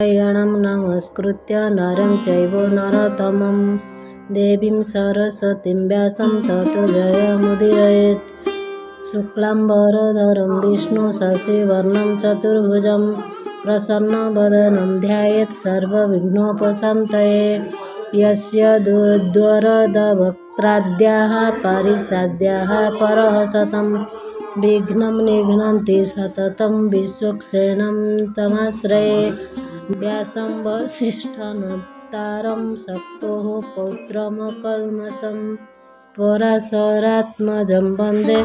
नारायणं नमस्कृत्य नरं चैव नरोत्तमं देवीं सरस्वतीं व्यासं ततो जयमुदीरयेत्। शुक्लाम्बरधरं विष्णुं शशिवर्णं चतुर्भुजं प्रसन्नवदनं ध्यायेत् सर्वविघ्नोपशान्तये। यस्य वरदवक्त्राद्याः पारिषद्याः परः शतं विघ्नं निघ्नन्ति सततं विश्वक्सेनं तमाश्रये। व्यासं वसिष्ठनप्तारं शक्तोः पौत्रमकल्मषं पराशरात्मजं वन्दे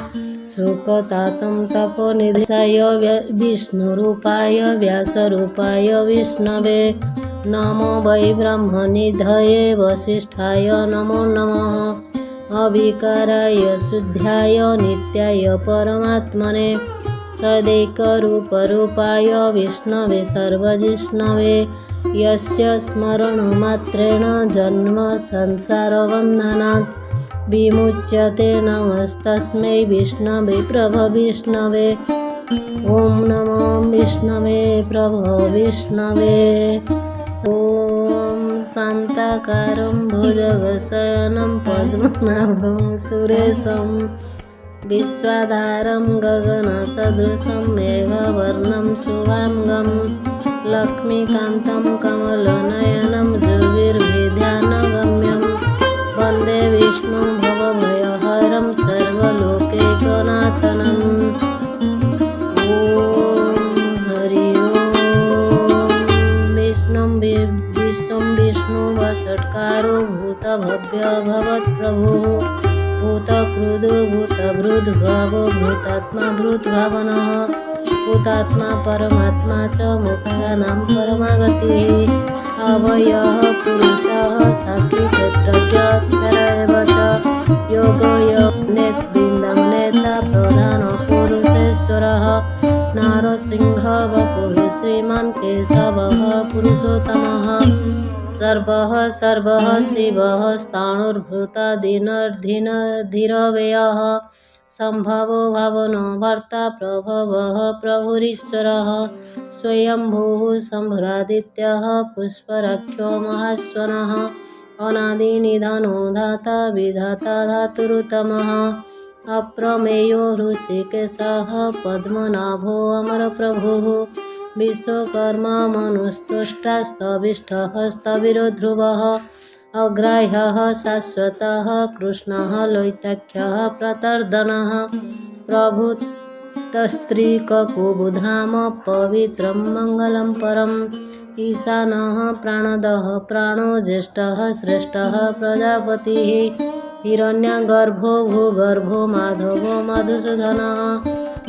सुखतातं तपोनिधये। विष्णुरूपाय व्यासरूपाय विष्णवे नमो वै ब्रह्मनिधये वसिष्ठाय नमो नमः। अविकाराय शुद्धाय नित्याय परमात्मने सदैकरूपरूपाय विष्णवे सर्वजिष्णवे। यस्य स्मरणमात्रेण जन्म संसारबन्धनात् विमुच्यते नमस्तस्मै विष्णवे प्रभविष्णवे। ॐ नमो विष्णवे प्रभविष्णवे। ॐ शान्ताकारं भुजगशयनं पद्मनाभं सुरेशं विश्वाधारं गगनसदृशं मेघवर्णं शुभांगं लक्ष्मीकान्तं कमलनयनं योगिर्विद्यानगम्यं वन्दे विष्णुं भवभयहरं सर्वलोकैकनाथनम्। ॐ हरि ओं। विश्वं विष्णुवषट्कारो भूतभव्यभवत्प्रभुः भूतकृदो भूतभृद्भावो भूतात्मा भूतभावनः भूतात्मा परमात्मा च मोक्षाणां परमागतिः। अव्ययः पुरुषः साक्षिक्षेत्रज्ञ एव च योगयोगनेतृवृन्दं नेता प्रधानपुरुषेश्वरः नारसिंहः वपुः श्रीमान् केशवः पुरुषोत्तमः। सर्वः शिवः स्थाणुर्भूतादिनर्धिरव्ययः सम्भवो भावनो भर्ता प्रभवः प्रभुरीश्वरः स्वयंभूः शम्भुरादित्यः पुष्पराख्यो महाश्वनः अनादिनिधनो धाता विधाता धातुरुत्तमः अप्रमेयो हृषिकेशः पद्मनाभो अमरप्रभुः विश्वकर्मा मनुस्तुष्टा स्तविष्ठः स्थविरो ध्रुवः अग्राह्यः शाश्वतः कृष्णः लैताख्यः प्रतर्दनः प्रभुतस्त्रीककुबुधाम पवित्रं मङ्गलं परम् ईशानः प्राणदः प्राणो ज्येष्ठः श्रेष्ठः प्रजापतिः हिरण्यगर्भो भूगर्भो माधवो मधुसूदनः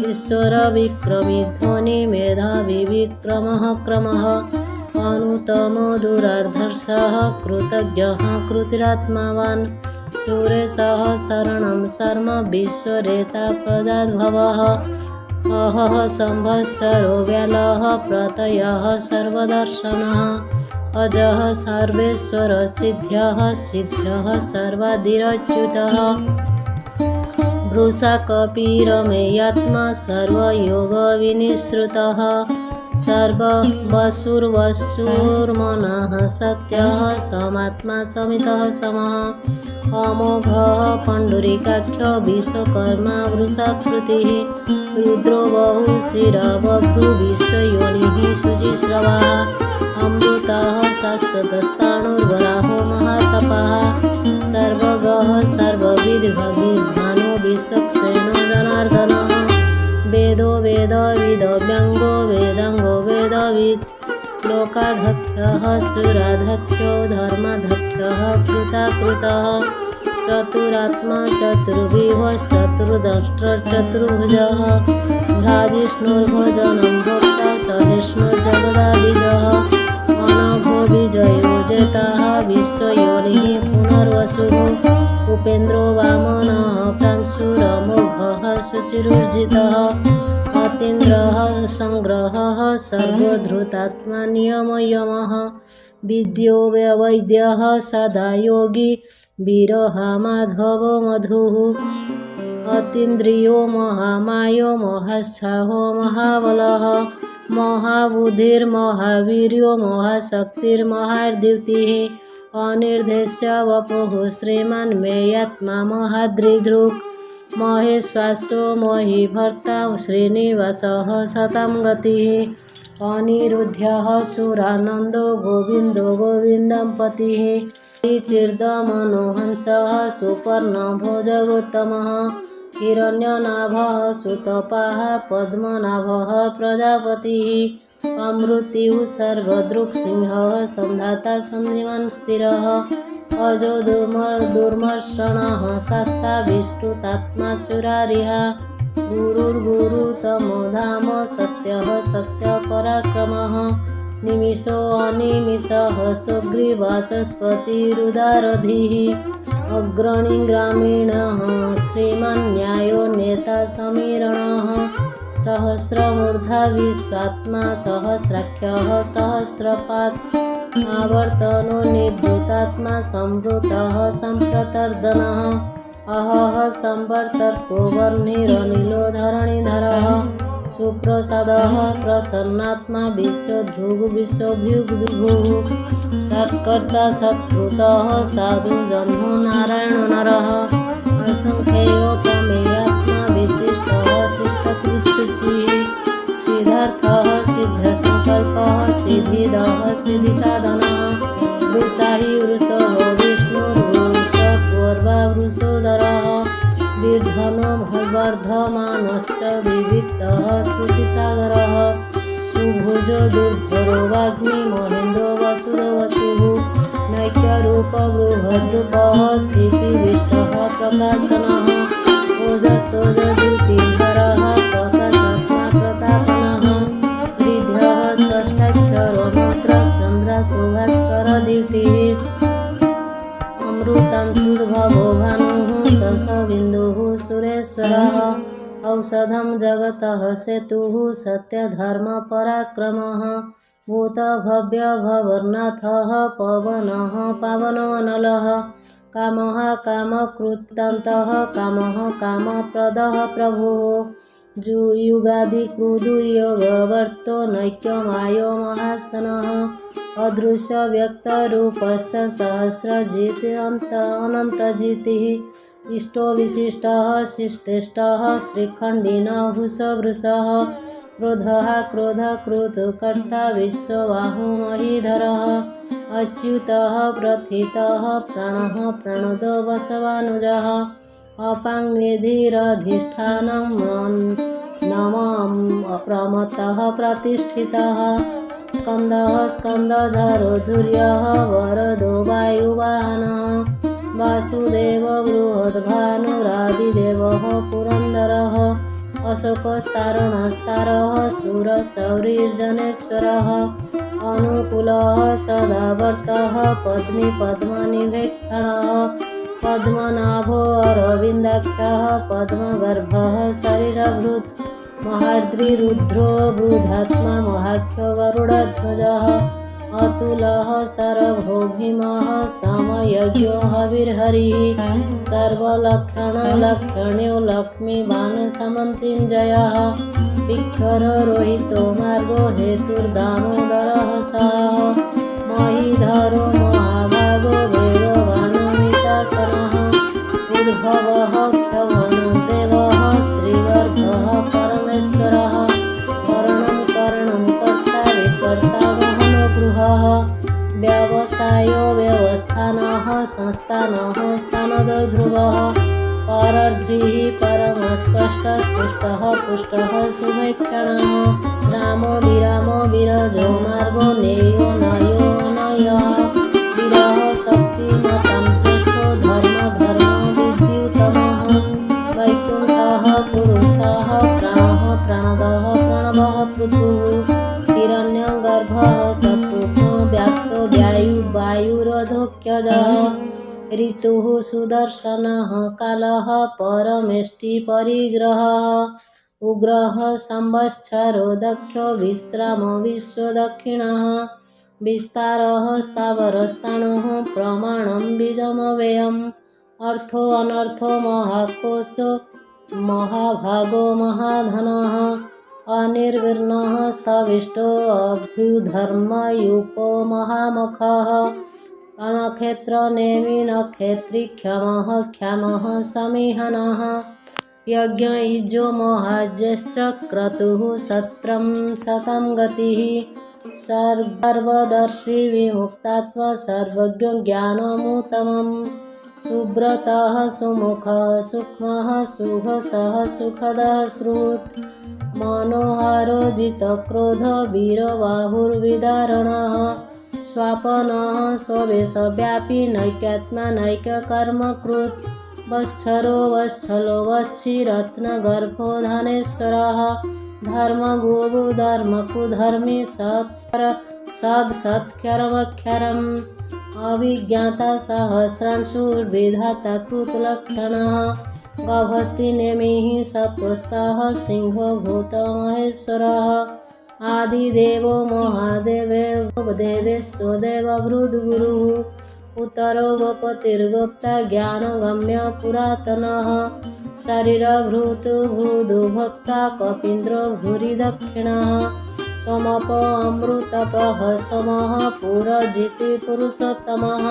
ईश्वरविक्रमी ध्वनि मेधावी विक्रमः क्रमः अनुतमो दुरार्धर्षः कृतज्ञः कृतिरात्मावान् सुरेशः शरणं शर्म विश्वरेता प्रजाद्भवः अहः संवत्सरो व्यालः प्रत्ययः सर्वदर्शनः अजः सर्वेश्वर सिद्ध्यः सर्वादिरच्युतः वृषाकपिरमेयात्मा सर्वयोगविनिश्रुतः सर्ववसुर्वसुर्मनः सत्यः समात्मा समितः समः अमोघः पण्डरीकाख्यो विश्वकर्मा वृषाकृतिः रुद्रो बहुशिरा बभ्रु विश्वयोनिः शुचिश्रवः अमृतः शाश्वतस्ताणुर्वराहो महातपः सर्वगः सर्वविद्भानो विश्वक्सेनो जनार्दनः वेदो वेदविदो व्यङ्गो वेदाङ्गो वेदवित् लोकाध्यक्षः सुराध्यक्षो धर्माध्यक्षः कृताकृतः चतुरात्मा चतुर्विभश्चतुर्दष्ट्रश्चतुर्भुजः भ्राजिष्णुर्भोजनं भोक्ता सहिष्णुर्जगदादिजः अनघो विजयो जेतः विश्वयोनिः पुनर्वसुः उपेन्द्रो वामनः प्रांशुरमोघः शुचिरुर्जितः अतीन्द्रः संग्रहः सर्वधृतात्मा नियमयमः विद्यो वैद्यः सदा योगी वीरः माधवो मधुः अतीन्द्रियो महामायो महात्साहो महाबलः महाबुद्धिर्महावीर्यो महाशक्तिर्महाद्युतिः अनिर्देश्य वपुः श्रीमान् मेयात्मा महादृदृक् महेश्वासो महीभर्ता श्रीनिवासः सतां गतिः अनिरुद्धः सुरानन्दो गोविन्दो गोविन्दं पतिः श्रीचिर्दमनोहंसः सुपर्णभोजगोत्तमः हिरण्यनाभः सुतपाः पद्मनाभः प्रजापतिः अमृत्युः सर्गदृक्सिंहः सन्धाता सन्धिमान् स्थिरः अजो दुर्मर्षणः शास्ता विश्रुतात्मा सुरारिः गुरुर्गुरुतमो धाम सत्यः सत्यपराक्रमः निमिषो अनिमिषः सुग्रीवाचस्पतिरुदारधिः अग्रणी ग्रामीणः श्रीमान् न्यायो नेता समीरणः सहस्रमूर्धा विश्वात्मा सहस्राख्यः सहस्रपात् आवर्तनो निवृत्तात्मा संवृतः सम्प्रतर्दनः अहः संवर्तर्को वर्णिरनिलो धरणिधरः सुप्रसादः प्रसन्नात्मा विश्वधृग् विश्वभुग्विभुः सत्कर्ता सत्कृतः साधु जन्मो नारायण नरः असंख्यैकमेयात्मा विशिष्टः शिष्टकृच्छुचिः सिद्धार्थः सिद्धसंकल्पः सिद्धिदः सिद्धिसाधनः वृषाहि वृषभो विष्णुर्वृषपूर्वा वृषोदरः विर्धनो वर्धमानश्च विविक्तः श्रुतिसागरः सुभुजो दुर्धरो वाग्मी महेन्द्रो वसुदो वसुः नैक्यरूपबृहद्रूपः श्रीविष्टः प्रकाशनः ओजस्तोजद्युतिधरः प्रकाशात्मा प्रतापनः हृद्यः स्पष्टाक्षरो नेत्रश्चन्द्रशोभास्करदीप्तिः अमृतं सुद्भवो भानुः ससबिन्दुः सुरेश्वरः औषधं जगतः सेतुः सत्यधर्मपराक्रमः भूतभव्यभवर्नाथः पवनः पावनोऽनलः कामः कामकृतान्तः कामः कामप्रदः प्रभुः युगादिकृदुयोगवर्तो नैक्यमायो महासनः अदृश्यव्यक्तरूपस्य सहस्रजित् अनन्तजितिः इष्टो विशिष्टः शिष्टेष्टः श्रीखण्डिनः वृषवृषः क्रोधः क्रोधकृत्कर्ता विश्वबाहु महीधरः अच्युतः प्रथितः प्राणः प्रणदो वसवानुजः अपाङ्निधिरधिष्ठानं नमः प्रमत्तः प्रतिष्ठितः स्कन्दः स्कन्दधरो धुर्यः वरदो वायुवाहनः वासुदेव बृहद्भानुरादिदेवः पुरन्दरः अशोकस्तारणस्तारः शूरशौरिर्जनेश्वरः अनुकूलः सदावर्तः पद्मी पद्मनिवेक्षणः पद्मनाभो अरविन्दाख्यः पद्मगर्भः शरीरभृत् महार्द्रिरुद्रो बृहदात्मा महाख्यो गरुडध्वजः अतुलः शरभो भीमः समयज्ञो हविर्हरिः सर्वलक्षणलक्षण्यो लक्ष्मीवान् समन्तिञ्जयः विक्षररोहितो मार्गो हेतुर्दामोदरः सः महीधरो महाभागो वेगवानमितासनः उद्भवः क्षवणदेवः श्रीगर्भः परमेश्वरः करणं करणं कर्ता विकर्ता गहनगृहः व्यवसायो व्यवस्थानः संस्थानः स्थानदो ध्रुवः परर्ध्रिः परमस्पष्टस्पुष्टः पुष्टः शुभेक्षणः रामो विरजो मार्गो नेयो नयो नयः विरह शक्तिमतां श्रेष्ठो धर्मविद्युतमः वैकुण्ठः पुरुषः प्राणः प्रणदः प्रणवः पृथुः हिरण्यगर्भः शत्रुघ्नो व्याप्तो वायुरधोक्षजः ऋतुः सुदर्शनः कालः परमेष्टिपरिग्रहः उग्रः संवत्सरो दक्षो विश्राम विश्वदक्षिणः विस्तारः स्थावरस्थाणुः प्रमाणं बीजमव्ययम् अर्थो अनर्थो महाकोशो महाभागो महाधनः अनिर्विघ्नः स्तविष्टो अभ्युधर्मयुपो महामखः नक्षत्रनेमि नक्षत्री क्षमः क्षमः समिहनः यज्ञयुजो महाज्यश्च क्रतुः सत्रं शतं गतिः सर्वदर्शी विमुक्तात्मा सर्वज्ञो ज्ञानमुत्तमम् सुब्रतः सुमुखः सूक्ष्मः सुहसः सुखदः श्रुत् मनोहारो जितक्रोध वीरबाहुर्विदारणः स्वापनः स्ववेशव्यापी नैक्यात्मा नैककर्मकृत् वत्सरो वत्सलो वत्सिरत्नगर्भो धनेश्वरः धर्मगोवो धर्मकुधर्मी सत्सत्क्षरमक्षरम् अभिज्ञाता सहस्रांशुर्विधाता कृतलक्षणः गभस्ति नेमिः सत्त्वस्थः सिंहो भूतमहेश्वरः आदिदेवो महादेवो देवेश्वो देवभृद्गुरुः उत्तरो गोपतिर्गुप्ता ज्ञानगम्य पुरातनः शरीरभृत् भृदुभक्ता कपीन्द्रो भूरि दक्षिणः सोमप अमृतपः सोमः पुरजिति पुरुषोत्तमः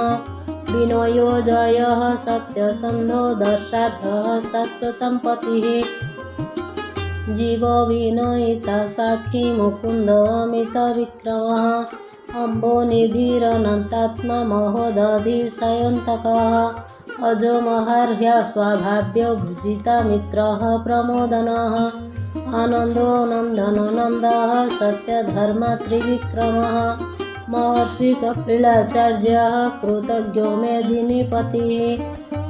विनयो जयः सत्यसन्धो दर्शार्हः शाश्वतं पतिः जीवो विनयिता साक्षी मुकुन्द अमितविक्रमः अम्बोनिधिरनन्तात्मा महोदधिशयन्तकः अजो महार्ह्य स्वभाव्यो भुजिता मित्रः प्रमोदनः आनन्दो नन्दनो नन्दः सत्यधर्मा त्रिविक्रमः महर्षि कपिलाचार्यः कृतज्ञो मेदिनीपतिः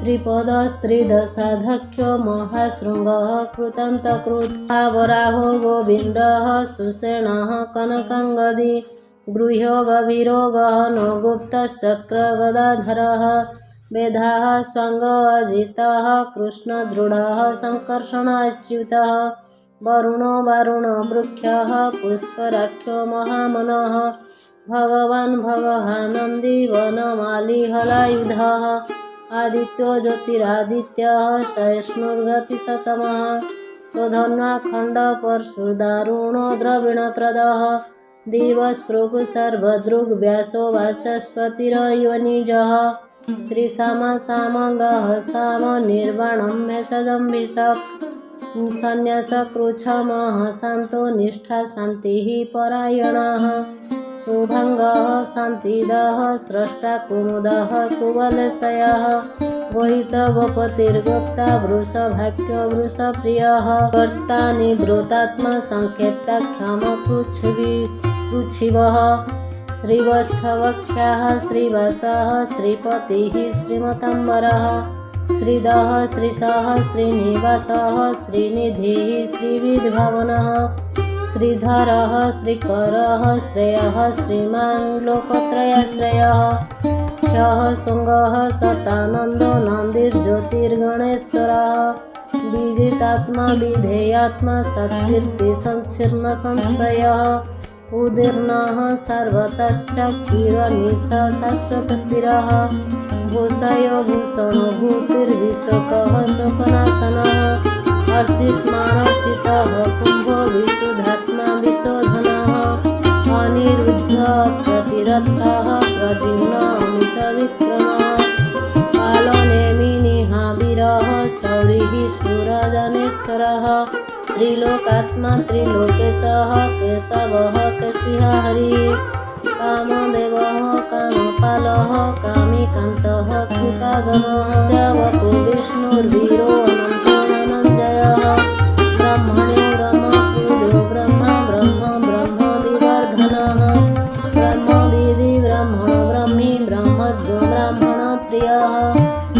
त्रिपदस्त्रिदशाध्यक्षो महाशृङ्गः कृतान्तकृत् वराहो गोविन्दः सुषेणः कनकाङ्गदी गृह्यो गभीरो गहनो गुप्तश्चक्रगदाधरः वेदाः स्वाङ्गजितः कृष्णदृढः सङ्कर्षणाच्युतः वरुणो वरुणवृक्षः पुष्पराख्यो महामनः भगवान् भगवानन्दी वनमाली हलायुधः आदित्यो ज्योतिरादित्यः सहिष्णुर्गतिशतमः स्वधन्वाखण्डपरशुदारुणो द्रविणप्रदः दिवस्पृक् सर्वदृग्व्यासो वाचस्पतिरयोनिजः त्रिसामसामगः साम निर्वाणं भेषजं विशक् संन्यासकृच्छमः शान्तो निष्ठा शान्तिः परायणः शुभङ्गः शान्तिदः स्रष्टा कुमुदः कुवलशयः गोहितगोपतिर्गुप्ता वृषभाख्यो वृषप्रियः कर्ता निवृत्तात्मा संक्षेप्ता क्षमकृच्छिवः श्रीवत्सवख्याः श्रीवासः श्रीपतिः श्रीमताम्बरः श्रीधः श्रीशः श्रीनिवासः श्रीनिधिः श्रीविद्भावनः श्रीधरः श्रीकरः श्रेयः श्रीमान् लोकत्रयाश्रयः ह्यः शृङ्गः सतानन्दो नन्दिर्ज्योतिर्गणेश्वरः विजितात्मा विधेयात्मा सत्कीर्ति संच्छिन्नसंशयः उदीर्णः सर्वतश्च किरणिश शाश्वतस्थिरः भूषयो भूषणो भूतिर्विशोकः शोकनाशनः अर्चिस्मानर्चितः कुम्भो विशुद्धात्मा विशोधनः अनिरुद्धः प्रतिरथः प्रद्युम्न अमितविक्रमः कालनेमिनिहावीरः शौरिः शूरजनेश्वरः त्रिलोकात्मा त्रिलोकेशः केशवः केशिः हरिः कामदेवः कामपालः कामिकान्तः कृतागमः सेवको विष्णुर्वीरो अनन्तो धनञ्जयः ब्रह्मण्यो ब्रह्मकृतो ब्रह्मा ब्रह्म ब्रह्मविवर्धनः ब्रह्मविधि ब्रह्मणो ब्रह्मी ब्रह्मज्ञो ब्राह्मणप्रियः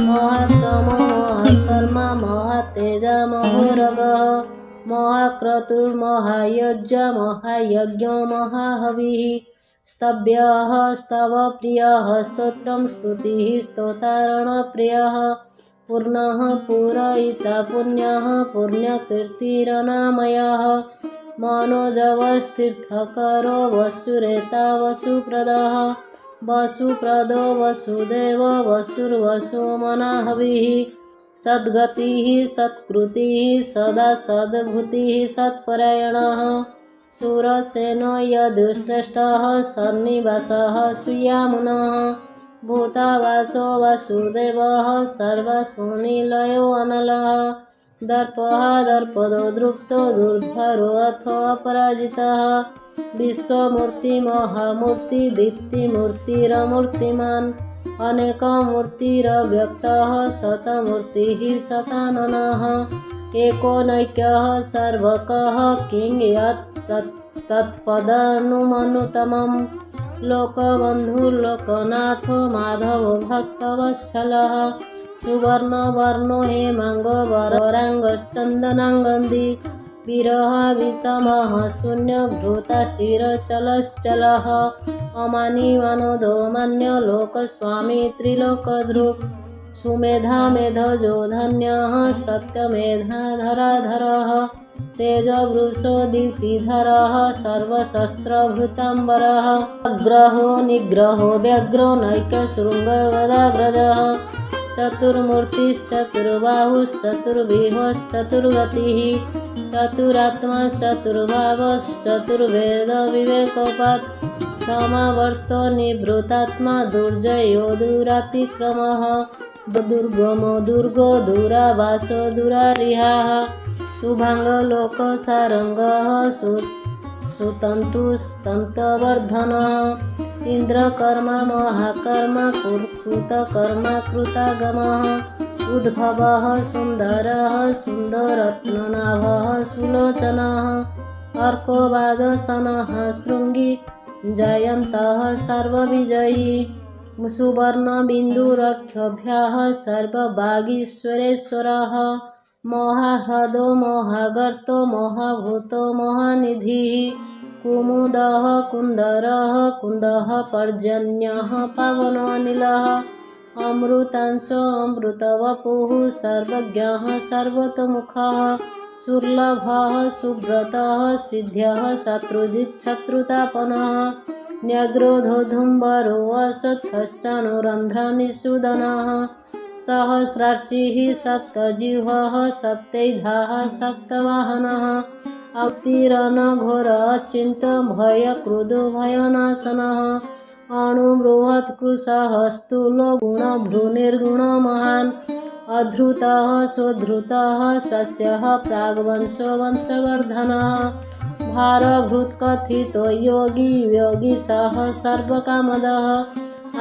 महाक्रमो महाकर्म महातेजा महोरगः महाक्रतुर्महायज्ञ महायज्ञो महाहविः स्तव्यः स्तवप्रियः स्तोत्रं स्तुतिः स्तोतारणप्रियः पूर्णः पूरयिता पुण्यः पुण्यकीर्तिरनामयः मनोजवस्तीर्थकरो वसुरेता वसुप्रदः वसुप्रदो वसुदेव वसुर्वसुमनाहविः सद्गतिः सत्कृतिः सदा सद्भूतिः सत्परायणः शूरसेनो यदुश्रेष्ठः सन्निवासः सुयामुनः भूतावासो वासुदेवः सर्वस्वनिलयो अनलः दर्पः दर्पदो दृप्तो दुर्धरो अथो अपराजितः विश्वमूर्ति महामूर्ति दीप्तिमूर्तिरमूर्तिमान् अनेकमूर्तिरव्यक्तः शतमूर्तिः शताननः एकोनैक्यः सर्वकः किं यत् तत्पदानुमनुतमम् लोकबन्धुर्लोकनाथो माधवो भक्तवत्सलः सुवर्णवर्णो हेमाङ्गवराङ्गश्चन्दनाङ्गन्धि विरह विषमः शून्यघृताशिरचलश्चलः अमानिमानोदो मान्यलोकस्वामी त्रिलोकधृक् सुमेधा मेधजो धन्यः सत्यमेधाधराधरः तेजवृषो दीप्तिधरः सर्वशस्त्रभृताम्बरः अग्रहो निग्रहो व्यग्रो नैकशृङ्गगदाग्रजः चतुर्मूर्तिश्चतुर्बाहुश्चतुर्विहश्चतुर्गतिः चतुरात्माश्चतुर्भावश्चतुर्वेदविवेकोपात् समावर्तो निवृत्तात्मा दुर्जयो दुरातिक्रमः दुर्गमो दुर्गो दुरावासो दुरारिहाः शुभाङ्गलोकसारङ्गः सुतन्तुस्तन्तवर्धनः इन्द्रकर्मा महाकर्मा कृतकर्मा कृतागमः उद्भवः सुन्दरः सुन्दरत्ननाभः सुलोचनः अर्को वाजसनः शृङ्गी जयन्तः सर्वविजयी सुवर्णबिन्दुरक्षभ्यः सर्ववागीश्वरेश्वरः महाह्रदो महागर्तो महाभूतो महानिधिः कुमुदः कुन्दरः कुन्दः पर्जन्यः पावनोऽनिलः अमृतांशो अमृतवपुः सर्वज्ञः सर्वतोमुखः सुर्लभः सुब्रतः सिद्ध्यः शत्रुजिच्छत्रुतापनः न्यग्रोधोधुम्बरो अश्वत्थश्चाणुरन्ध्रनिषूदनः सहस्रार्चिः सप्तजिह्वः सप्तैधाः सप्तवाहनः अवतीर्णघोरचिन्तभयकृदो भयनाशनः अणुबृहत्कृशः स्थूलो गुणभ्रूनिर्गुणमहान् अधृतः स्वधृतः स्वस्यः प्राग्वंशो वंशवर्धनः भारभृत्कथितो योगी योगीशः सर्वकामदः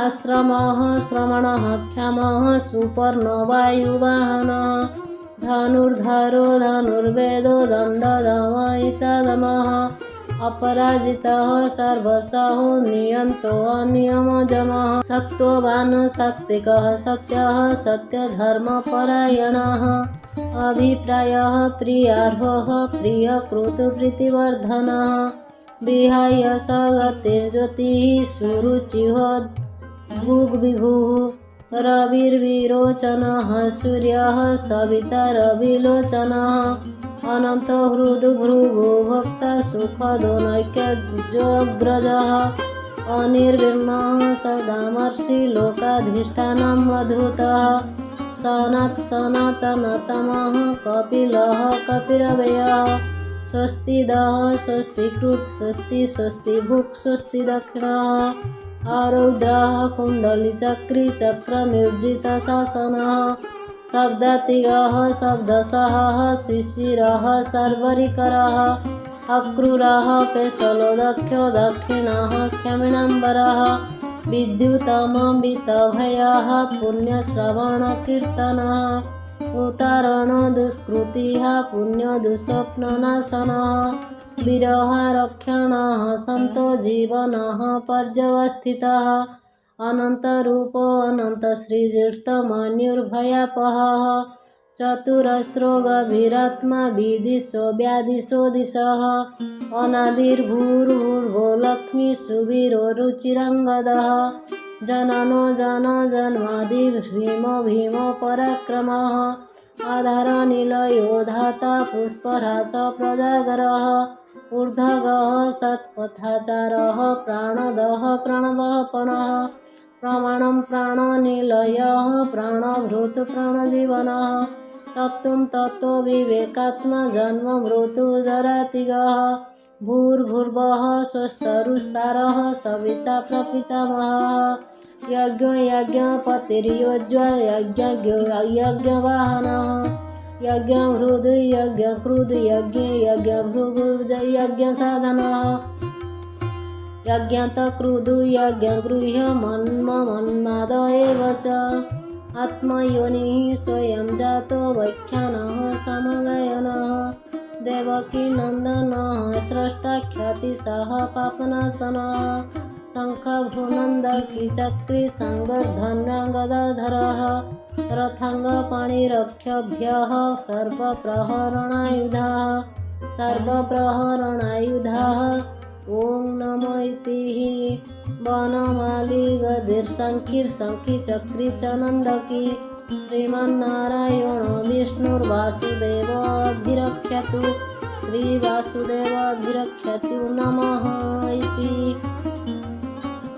आश्रमः श्रवणः क्षमः सुपर्णो वायुवाहनः धनुर्धरो धनुर्वेदो दण्डदमयितदमः अपराजितः सर्वशः नियन्तो अनियमजमः सत्त्ववान् सात्विकः सत्यः सत्यधर्मपरायणः अभिप्रायः प्रियार्हः प्रियकृतप्रीतिवर्धनः विहाय स गतिर्ज्योतिः सुरुचिः भुग्विभुः रविर्विरोचनः सूर्यः सविता रविलोचनः अनन्तहृद्भृगो भक्ता सुखदो नैक्यजोऽग्रजः अनिर्विघ्नः सदामर्षि लोकाधिष्ठानं अद्भुतः सनातनतमः कपिलः कपिरव्ययः स्वस्तिदः स्वस्तिकृत् स्वस्ति स्वस्तिभुक् स्वस्ति दक्षिणः आरुद्रः कुण्डलीचक्रीचक्रमिर्जितशासनः शब्दातिगः शब्दसहः शिशिरः सर्वरिकरः अक्रूरः पेशलो दक्षो दक्षिणः क्षमिणाम्बरः विद्युतमवितभयः पुण्यश्रवणकीर्तनः उतारणो दुष्कृतिः पुण्यदुःस्वप्ननाशनः विरहरक्षणः सन्तो जीवनः पर्यवस्थितः अनन्तरूपो अनन्तश्रीजीर्तमन्युर्भयापहः चतुरस्रो गभीरात्मा विदिशो व्यादिशो दिशः अनादिर्भूर्भुवो लक्ष्मी सुवीरो रुचिरङ्गदः जननो जन जन्मादि भीमो भीमो पराक्रमः आधारनिलयो धाता पुष्परास प्रजागरः ऊर्ध्वगः सत्पथाचारः प्राणदः प्रणवः पणः प्रमाणं प्राणनिलयः प्राणभृत् प्राणजीवनः तत्त्वं तत्त्वविवेकात्मा जन्म मृत्युजरातिगः भूर्भुवः स्वस्तरुस्तारः सविता प्रपितामहः यज्ञ यज्ञपतिर्योज्य यज्ञवाहनः यज्ञहृद् यज्ञकृद् यज्ञ यज्ञभृगुज यज्ञसाधनः यज्ञतकृद् यज्ञगृह्य मन्माद एव च आत्मयोनिः स्वयं जातो व्याख्यानः समगायनः देवकीनन्दनः स्रष्टा ख्यातिसः पापनाशनः शङ्खभ्रूनन्दकीचक्री सङ्गर्धन्यगदाधरः रथाङ्गपाणिरक्षभ्यः सर्वप्रहरणायुधाः ॐ नमो इति वनमाली गदिर्शङ्खी चक्री च नन्दकी श्रीमन्नारायण विष्णुर्वासुदेवाभिरक्षतु श्रीवासुदेवाभिरक्षतु नमः इति।